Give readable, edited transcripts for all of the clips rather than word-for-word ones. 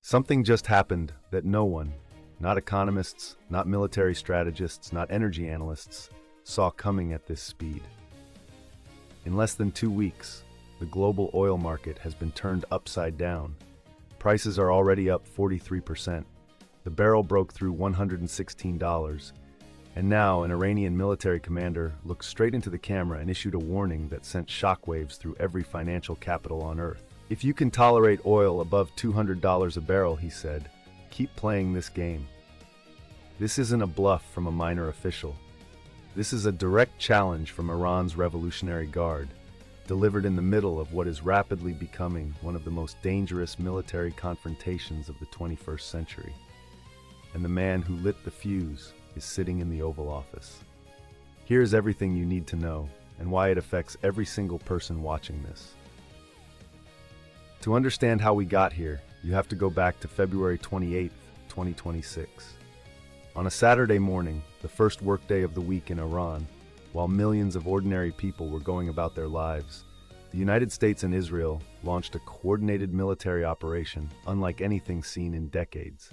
Something just happened that no one, not economists, not military strategists, not energy analysts, saw coming at this speed. In less than 2 weeks, the global oil market has been turned upside down. Prices are already up 43%. The barrel broke through $116, and now an Iranian military commander looked straight into the camera and issued a warning that sent shockwaves through every financial capital on Earth. If you can tolerate oil above $200 a barrel, he said, keep playing this game. This isn't a bluff from a minor official. This is a direct challenge from Iran's Revolutionary Guard, delivered in the middle of what is rapidly becoming one of the most dangerous military confrontations of the 21st century. And the man who lit the fuse is sitting in the Oval Office. Here's everything you need to know and why it affects every single person watching this. To understand how we got here, you have to go back to February 28, 2026. On a Saturday morning, the first workday of the week in Iran, while millions of ordinary people were going about their lives, the United States and Israel launched a coordinated military operation unlike anything seen in decades.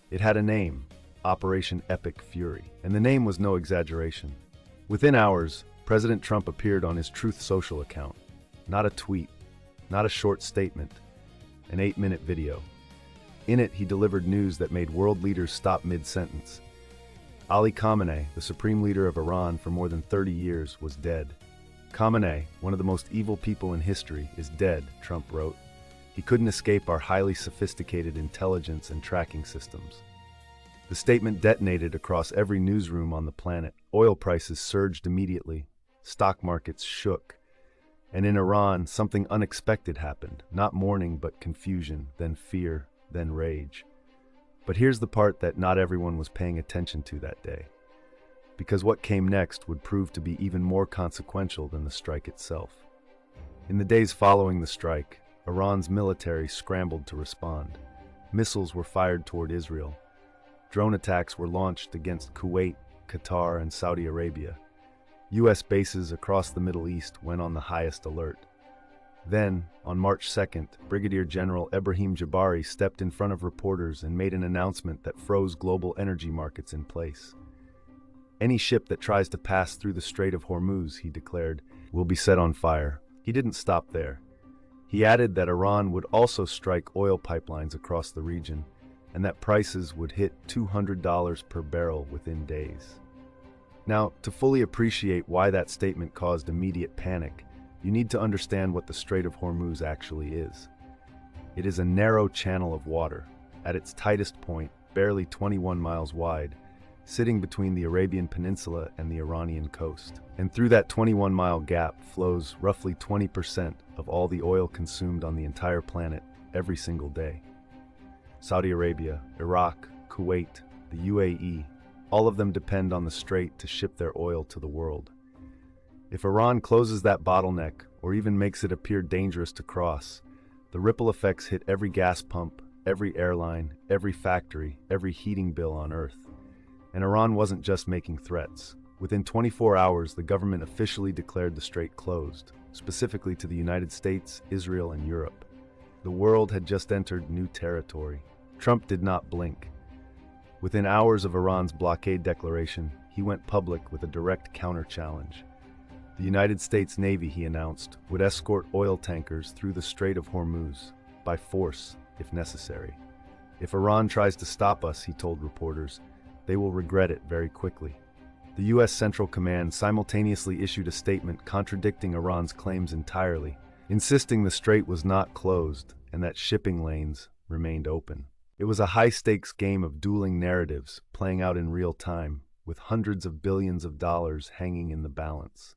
It had a name, Operation Epic Fury, and the name was no exaggeration. Within hours, President Trump appeared on his Truth Social account. Not a tweet, not a short statement, an 8-minute video. In it, he delivered news that made world leaders stop mid-sentence. Ali Khamenei, the supreme leader of Iran for more than 30 years, was dead. Khamenei, one of the most evil people in history, is dead, Trump wrote. He couldn't escape our highly sophisticated intelligence and tracking systems. The statement detonated across every newsroom on the planet. Oil prices surged immediately. Stock markets shook. And in Iran, something unexpected happened. Not mourning, but confusion, then fear, then rage. But here's the part that not everyone was paying attention to that day. Because what came next would prove to be even more consequential than the strike itself. In the days following the strike, Iran's military scrambled to respond. Missiles were fired toward Israel. Drone attacks were launched against Kuwait, Qatar, and Saudi Arabia. U.S. bases across the Middle East went on the highest alert. Then, on March 2nd, Brigadier General Ebrahim Jabari stepped in front of reporters and made an announcement that froze global energy markets in place. Any ship that tries to pass through the Strait of Hormuz, he declared, will be set on fire. He didn't stop there. He added that Iran would also strike oil pipelines across the region, and that prices would hit $200 per barrel within days. Now, to fully appreciate why that statement caused immediate panic, you need to understand what the Strait of Hormuz actually is. It is a narrow channel of water, at its tightest point, barely 21 miles wide, sitting between the Arabian Peninsula and the Iranian coast. And through that 21-mile gap flows roughly 20% of all the oil consumed on the entire planet every single day. Saudi Arabia, Iraq, Kuwait, the UAE, all of them depend on the strait to ship their oil to the world. If Iran closes that bottleneck, or even makes it appear dangerous to cross, the ripple effects hit every gas pump, every airline, every factory, every heating bill on Earth. And Iran wasn't just making threats. Within 24 hours, the government officially declared the strait closed, specifically to the United States, Israel, and Europe. The world had just entered new territory. Trump did not blink. Within hours of Iran's blockade declaration, he went public with a direct counter-challenge. The United States Navy, he announced, would escort oil tankers through the Strait of Hormuz, by force, if necessary. If Iran tries to stop us, he told reporters, they will regret it very quickly. The U.S. Central Command simultaneously issued a statement contradicting Iran's claims entirely, insisting the strait was not closed and that shipping lanes remained open. It was a high-stakes game of dueling narratives playing out in real time, with hundreds of billions of dollars hanging in the balance.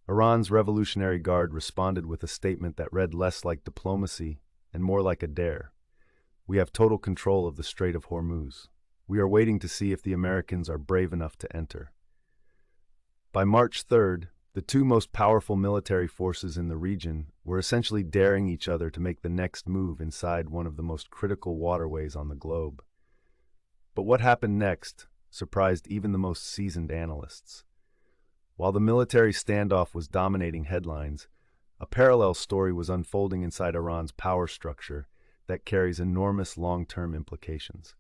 Iran's Revolutionary Guard responded with a statement that read less like diplomacy and more like a dare. We have total control of the Strait of Hormuz. We are waiting to see if the Americans are brave enough to enter. By March 3rd, the two most powerful military forces in the region were essentially daring each other to make the next move inside one of the most critical waterways on the globe. But what happened next surprised even the most seasoned analysts. While the military standoff was dominating headlines, a parallel story was unfolding inside Iran's power structure, that carries enormous long-term implications.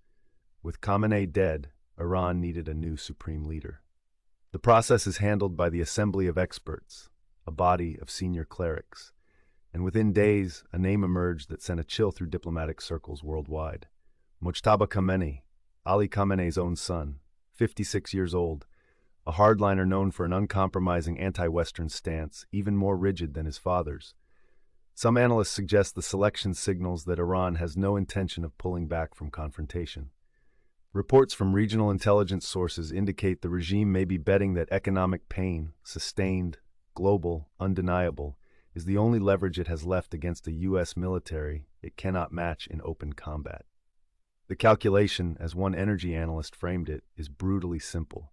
With Khamenei dead, Iran needed a new supreme leader. The process is handled by the Assembly of Experts, a body of senior clerics, and within days, a name emerged that sent a chill through diplomatic circles worldwide. Mojtaba Khamenei, Ali Khamenei's own son, 56 years old, a hardliner known for an uncompromising anti-Western stance, even more rigid than his father's. Some analysts suggest the selection signals that Iran has no intention of pulling back from confrontation. Reports from regional intelligence sources indicate the regime may be betting that economic pain, sustained, global, undeniable, is the only leverage it has left against a U.S. military it cannot match in open combat. The calculation, as one energy analyst framed it, is brutally simple.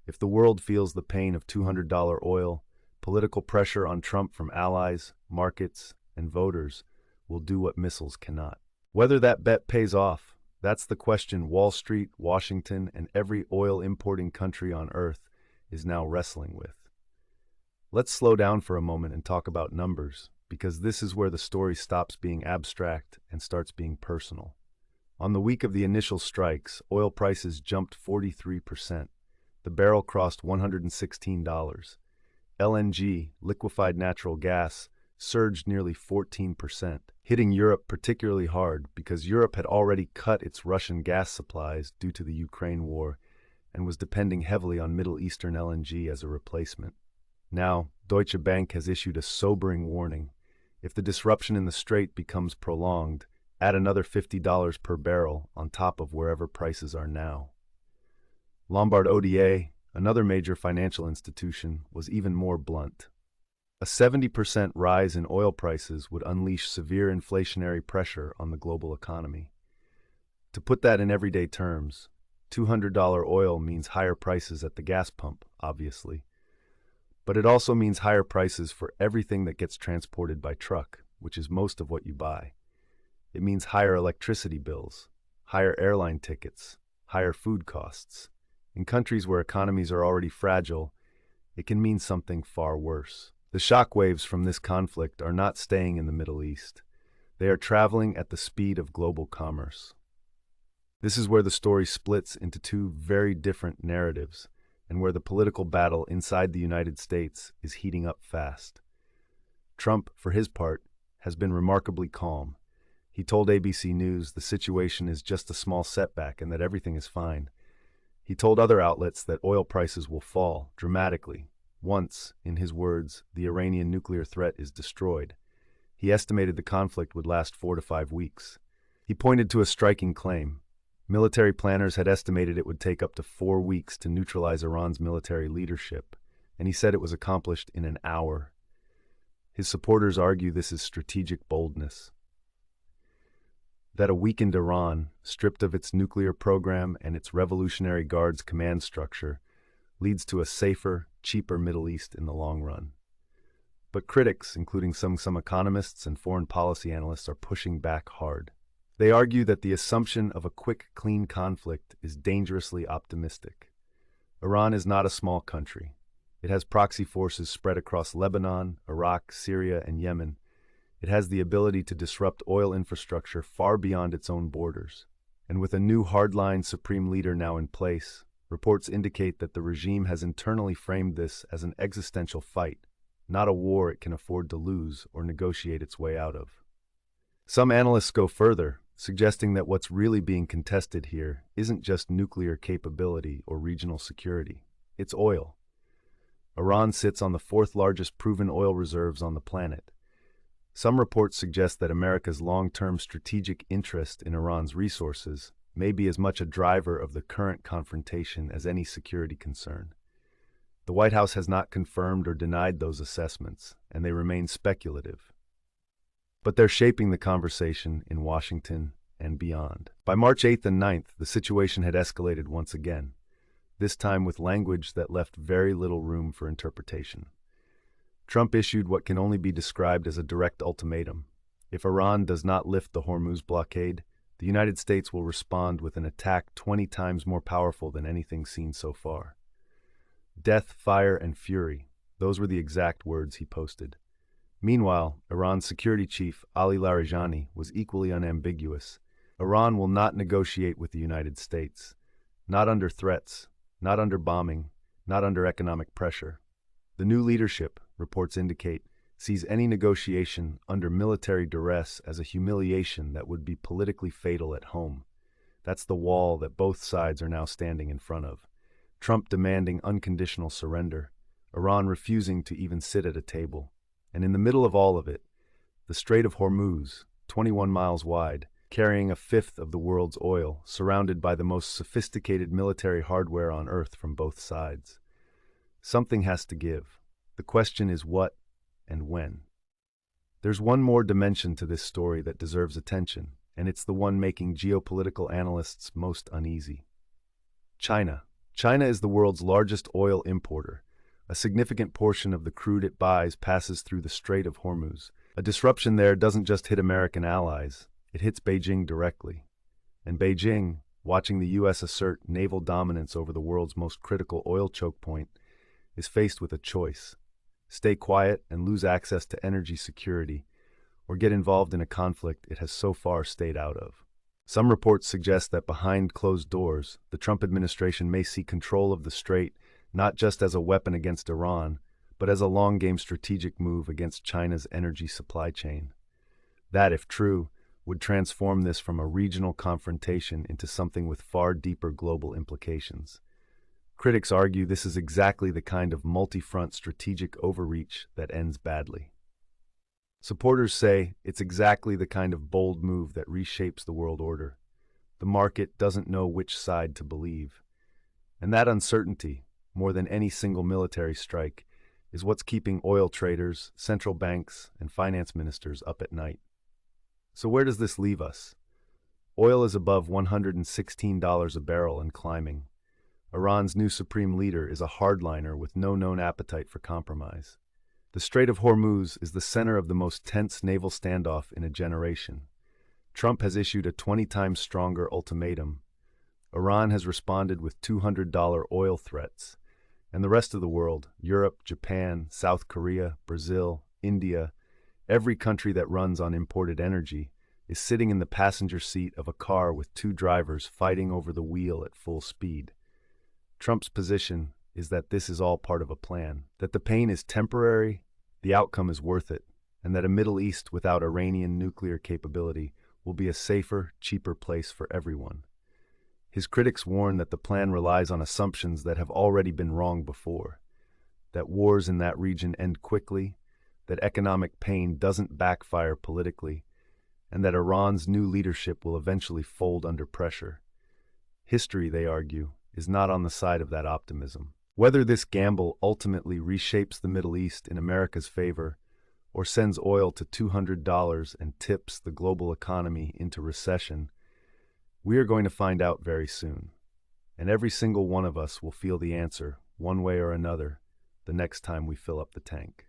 If the world feels the pain of $200 oil, political pressure on Trump from allies, markets, and voters will do what missiles cannot. Whether that bet pays off, that's the question Wall Street, Washington, and every oil-importing country on Earth is now wrestling with. Let's slow down for a moment and talk about numbers, because this is where the story stops being abstract and starts being personal. On the week of the initial strikes, oil prices jumped 43%. The barrel crossed $116. LNG, liquefied natural gas, surged nearly 14%, hitting Europe particularly hard because Europe had already cut its Russian gas supplies due to the Ukraine war and was depending heavily on Middle Eastern LNG as a replacement. Now, Deutsche Bank has issued a sobering warning. If the disruption in the strait becomes prolonged, add another $50 per barrel on top of wherever prices are now. Lombard Odier, another major financial institution, was even more blunt. A 70% rise in oil prices would unleash severe inflationary pressure on the global economy. To put that in everyday terms, $200 oil means higher prices at the gas pump, obviously. But it also means higher prices for everything that gets transported by truck, which is most of what you buy. It means higher electricity bills, higher airline tickets, higher food costs. In countries where economies are already fragile, it can mean something far worse. The shockwaves from this conflict are not staying in the Middle East. They are traveling at the speed of global commerce. This is where the story splits into two very different narratives, and where the political battle inside the United States is heating up fast. Trump, for his part, has been remarkably calm. He told ABC News the situation is just a small setback and that everything is fine. He told other outlets that oil prices will fall dramatically once, in his words, the Iranian nuclear threat is destroyed. He estimated the conflict would last 4 to 5 weeks. He pointed to a striking claim. Military planners had estimated it would take up to 4 weeks to neutralize Iran's military leadership, and he said it was accomplished in an hour. His supporters argue this is strategic boldness. That a weakened Iran, stripped of its nuclear program and its Revolutionary Guard's command structure, leads to a safer, cheaper Middle East in the long run. But critics, including some economists and foreign policy analysts, are pushing back hard. They argue that the assumption of a quick, clean conflict is dangerously optimistic. Iran is not a small country. It has proxy forces spread across Lebanon, Iraq, Syria, and Yemen. It has the ability to disrupt oil infrastructure far beyond its own borders. And with a new hardline supreme leader now in place, reports indicate that the regime has internally framed this as an existential fight, not a war it can afford to lose or negotiate its way out of. Some analysts go further, suggesting that what's really being contested here isn't just nuclear capability or regional security, it's oil. Iran sits on the 4th largest proven oil reserves on the planet. Some reports suggest that America's long-term strategic interest in Iran's resources may be as much a driver of the current confrontation as any security concern. The White House has not confirmed or denied those assessments, and they remain speculative. But they're shaping the conversation in Washington and beyond. By March 8th and 9th, the situation had escalated once again, this time with language that left very little room for interpretation. Trump issued what can only be described as a direct ultimatum. If Iran does not lift the Hormuz blockade, the United States will respond with an attack 20 times more powerful than anything seen so far. Death, fire, and fury, those were the exact words he posted. Meanwhile, Iran's security chief, Ali Larijani, was equally unambiguous. Iran will not negotiate with the United States. Not under threats, not under bombing, not under economic pressure. The new leadership, reports indicate, sees any negotiation under military duress as a humiliation that would be politically fatal at home. That's the wall that both sides are now standing in front of. Trump demanding unconditional surrender, Iran refusing to even sit at a table. And in the middle of all of it, the Strait of Hormuz, 21 miles wide, carrying a fifth of the world's oil, surrounded by the most sophisticated military hardware on Earth from both sides. Something has to give. The question is what and when. There's one more dimension to this story that deserves attention, and it's the one making geopolitical analysts most uneasy. China. China is the world's largest oil importer. A significant portion of the crude it buys passes through the Strait of Hormuz. A disruption there doesn't just hit American allies, it hits Beijing directly. And Beijing, watching the U.S. assert naval dominance over the world's most critical oil choke point, is faced with a choice: stay quiet and lose access to energy security, or get involved in a conflict it has so far stayed out of. Some reports suggest that behind closed doors, the Trump administration may see control of the strait not just as a weapon against Iran, but as a long-game strategic move against China's energy supply chain. That, if true, would transform this from a regional confrontation into something with far deeper global implications. Critics argue this is exactly the kind of multi-front strategic overreach that ends badly. Supporters say it's exactly the kind of bold move that reshapes the world order. The market doesn't know which side to believe. And that uncertainty, more than any single military strike, is what's keeping oil traders, central banks, and finance ministers up at night. So where does this leave us? Oil is above $116 a barrel and climbing. Iran's new supreme leader is a hardliner with no known appetite for compromise. The Strait of Hormuz is the center of the most tense naval standoff in a generation. Trump has issued a 20 times stronger ultimatum. Iran has responded with $200 oil threats. And the rest of the world, Europe, Japan, South Korea, Brazil, India, every country that runs on imported energy, is sitting in the passenger seat of a car with two drivers fighting over the wheel at full speed. Trump's position is that this is all part of a plan, that the pain is temporary, the outcome is worth it, and that a Middle East without Iranian nuclear capability will be a safer, cheaper place for everyone. His critics warn that the plan relies on assumptions that have already been wrong before, that wars in that region end quickly, that economic pain doesn't backfire politically, and that Iran's new leadership will eventually fold under pressure. History, they argue, is not on the side of that optimism. Whether this gamble ultimately reshapes the Middle East in America's favor, or sends oil to $200 and tips the global economy into recession, we are going to find out very soon. And every single one of us will feel the answer, one way or another, the next time we fill up the tank.